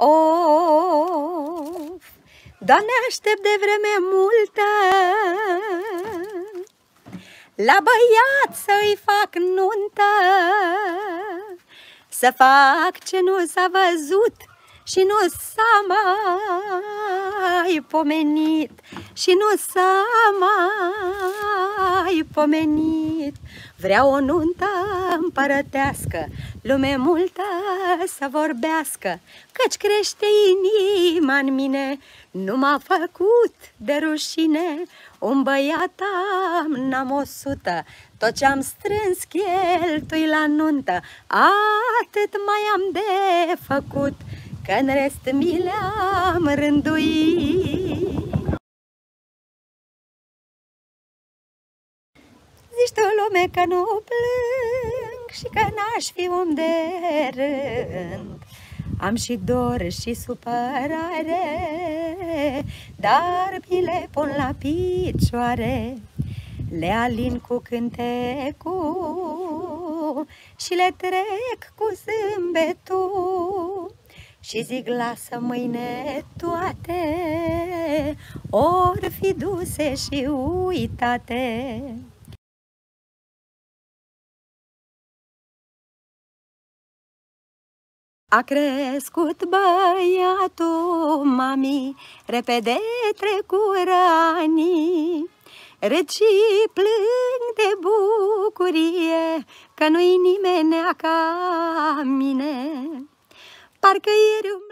Of, Doamne, aștept de vreme multă la băiat să-i fac nuntă, să fac ce nu s-a văzut și nu s-a mai pomenit, și nu s-a mai pomenit. Vreau o nuntă împărătească, lume multă să vorbească, căci crește inima în mine, nu m-a făcut de rușine. Un băiat am, n-am 100, tot ce-am strâns cheltui la nuntă, atât mai am de făcut, că în rest mi le-am rânduit. Zici tu, lume, că nu plâng și că n-aș fi om de rând. Am și dor și supărare, dar mi le pun la picioare. Le alin cu cântecul și le trec cu zâmbetul și zic lasă mâine toate ori fi duse și uitate. A crescut băiatul mami, repede trecură anii, râd și plâng de bucurie, că nu-i nimenea ca mine. Parcă ieri